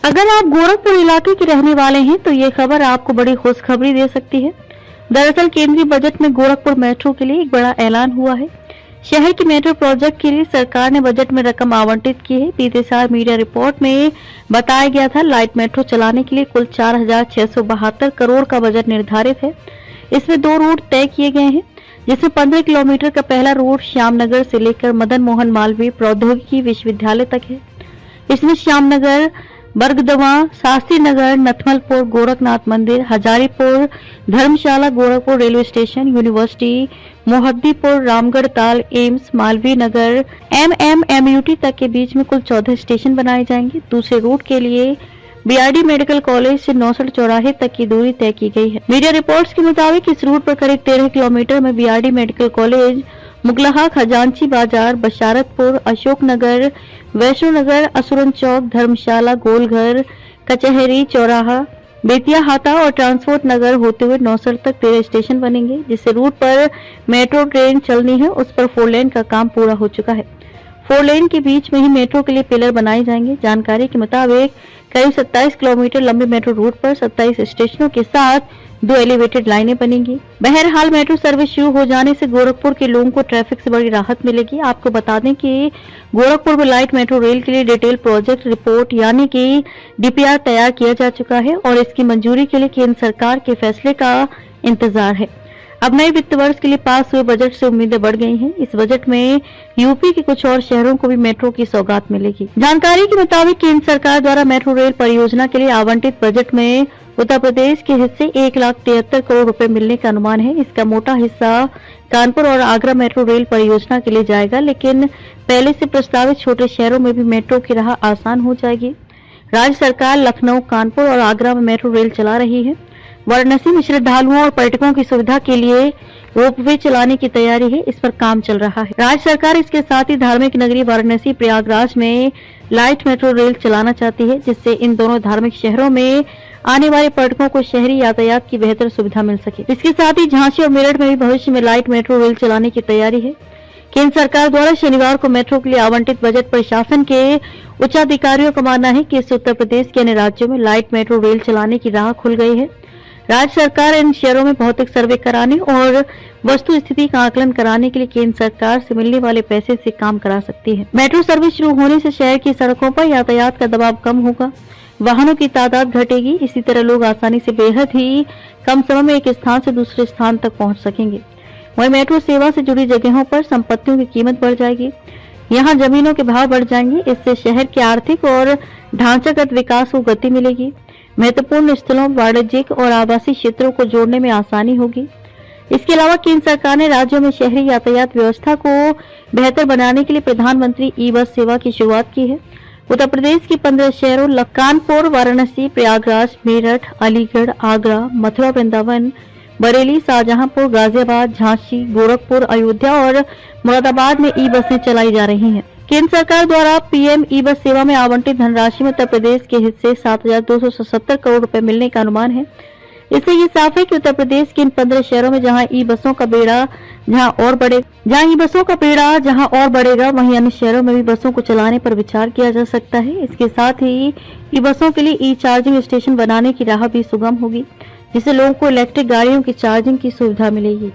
अगर आप गोरखपुर इलाके के रहने वाले हैं तो ये खबर आपको बड़ी खुशखबरी दे सकती है। दरअसल केंद्रीय बजट में गोरखपुर मेट्रो के लिए एक बड़ा ऐलान हुआ है। शहर की मेट्रो प्रोजेक्ट के लिए सरकार ने बजट में रकम आवंटित की है। बीते साल मीडिया रिपोर्ट में बताया गया था लाइट मेट्रो चलाने के लिए कुल 4,672 करोड़ का बजट निर्धारित है। इसमें 2 रूट तय किए गए हैं, जिसमें 15 किलोमीटर का पहला रूट श्यामनगर से लेकर मदन मोहन मालवीय प्रौद्योगिकी विश्वविद्यालय तक है। इसमें श्यामनगर, बरगदवा, शास्त्री नगर, नथमलपुर, गोरखनाथ मंदिर, Hazaripur, Dharmshala, Gorakhpur railway station, university, Mohaddipur, Ramgarh Tal, AIIMS, Malviya Nagar, MMMUT तक के बीच में कुल 14 स्टेशन बनाए जाएंगे। दूसरे रूट के लिए BRD मेडिकल कॉलेज से 69 चौराहे तक की दूरी तय की गई है। मीडिया रिपोर्ट्स के मुताबिक इस रूट पर करीब 13 किलोमीटर में BRD मेडिकल कॉलेज, मुगलहा, खजांची बाजार, बशारतपुर, अशोक नगर, वैष्णो नगर, असुरन चौक, धर्मशाला, गोलघर, कचहरी चौराहा, बेतिया हाता और ट्रांसपोर्ट नगर होते हुए 69 तक 13 स्टेशन बनेंगे। जिस रूट पर मेट्रो ट्रेन चलनी है उस पर 4 लेन का काम पूरा हो चुका है। 4 लेन के बीच में ही मेट्रो के लिए पिलर बनाए जाएंगे। जानकारी के मुताबिक करीब 27 किलोमीटर लंबे मेट्रो रूट पर 27 स्टेशनों के साथ 2 एलिवेटेड लाइनें बनेंगी। बहरहाल मेट्रो सर्विस शुरू हो जाने से गोरखपुर के लोगों को ट्रैफिक से बड़ी राहत मिलेगी। आपको बता दें कि गोरखपुर में लाइट मेट्रो रेल के लिए डिटेल प्रोजेक्ट रिपोर्ट यानी कि DPR तैयार किया जा चुका है और इसकी मंजूरी के लिए केंद्र सरकार के फैसले का इंतजार है। अब नए वित्त वर्ष के लिए पास हुए बजट से उम्मीदें बढ़ गई हैं। इस बजट में यूपी के कुछ और शहरों को भी मेट्रो की सौगात मिलेगी। जानकारी के मुताबिक केंद्र सरकार द्वारा मेट्रो रेल परियोजना के लिए आवंटित बजट में उत्तर प्रदेश के हिस्से 1,73 करोड़ रुपए मिलने का अनुमान है। इसका मोटा हिस्सा कानपुर और आगरा मेट्रो रेल परियोजना के लिए जाएगा, लेकिन पहले से प्रस्तावित छोटे शहरों में भी मेट्रो की राह आसान हो जाएगी। राज्य सरकार लखनऊ, कानपुर और आगरा में मेट्रो रेल चला रही है। वाराणसी में श्रद्धालुओं और पर्यटकों की सुविधा के लिए रोपवे चलाने की तैयारी है, इस पर काम चल रहा है। राज्य सरकार इसके साथ ही धार्मिक नगरी वाराणसी, प्रयागराज में लाइट मेट्रो रेल चलाना चाहती है, जिससे इन दोनों धार्मिक शहरों में आने वाले पर्यटकों को शहरी यातायात की बेहतर सुविधा मिल सके। इसके साथ ही झांसी और मेरठ में भी भविष्य में लाइट मेट्रो रेल चलाने की तैयारी है। केंद्र सरकार द्वारा शनिवार को मेट्रो के लिए आवंटित बजट प्रशासन के उच्चाधिकारियों का मानना है कि इससे उत्तर प्रदेश के अन्य राज्यों में लाइट मेट्रो रेल चलाने की राह खुल गई है। राज्य सरकार इन शहरों में भौतिक सर्वे कराने और वस्तु स्थिति का आकलन कराने के लिए केंद्र सरकार से मिलने वाले पैसे से काम करा सकती है। मेट्रो सर्विस शुरू होने से शहर की सड़कों पर यातायात का दबाव कम होगा, वाहनों की तादाद घटेगी। इसी तरह लोग आसानी से बेहद ही कम समय में एक स्थान से दूसरे स्थान तक पहुंच सकेंगे। वहीं मेट्रो सेवा से जुड़ी जगहों पर संपत्तियों की कीमत बढ़ जाएगी, यहाँ जमीनों के भाव बढ़ जाएंगे। इससे शहर के आर्थिक और ढांचागत विकास को गति मिलेगी। महत्वपूर्ण स्थलों, वाणिज्यिक और आवासीय क्षेत्रों को जोड़ने में आसानी होगी। इसके अलावा केंद्र सरकार ने राज्यों में शहरी यातायात व्यवस्था को बेहतर बनाने के लिए प्रधानमंत्री ई-बस सेवा की शुरुआत की है। उत्तर प्रदेश के 15 शहरों कानपुर, वाराणसी, प्रयागराज, मेरठ, अलीगढ़, आगरा, मथुरा, वृंदावन, बरेली, शाहजहांपुर, गाजियाबाद, झांसी, गोरखपुर, अयोध्या और मुरादाबाद में ई-बसें चलाई जा रही हैं। केंद्र सरकार द्वारा PM ई-बस सेवा में आवंटित धनराशि में उत्तर प्रदेश के हिस्से 7,277 करोड़ रुपए मिलने का अनुमान है। इससे ये साफ है कि उत्तर प्रदेश के इन 15 शहरों में जहां ई-बसों का बेड़ा जहां और बढ़ेगा, वहीं अन्य शहरों में भी बसों को चलाने पर विचार किया जा सकता है। इसके साथ ही ई-बसों के लिए ई-चार्जिंग स्टेशन बनाने की राह भी सुगम होगी, जिससे लोगों को इलेक्ट्रिक गाड़ियों की चार्जिंग की सुविधा मिलेगी।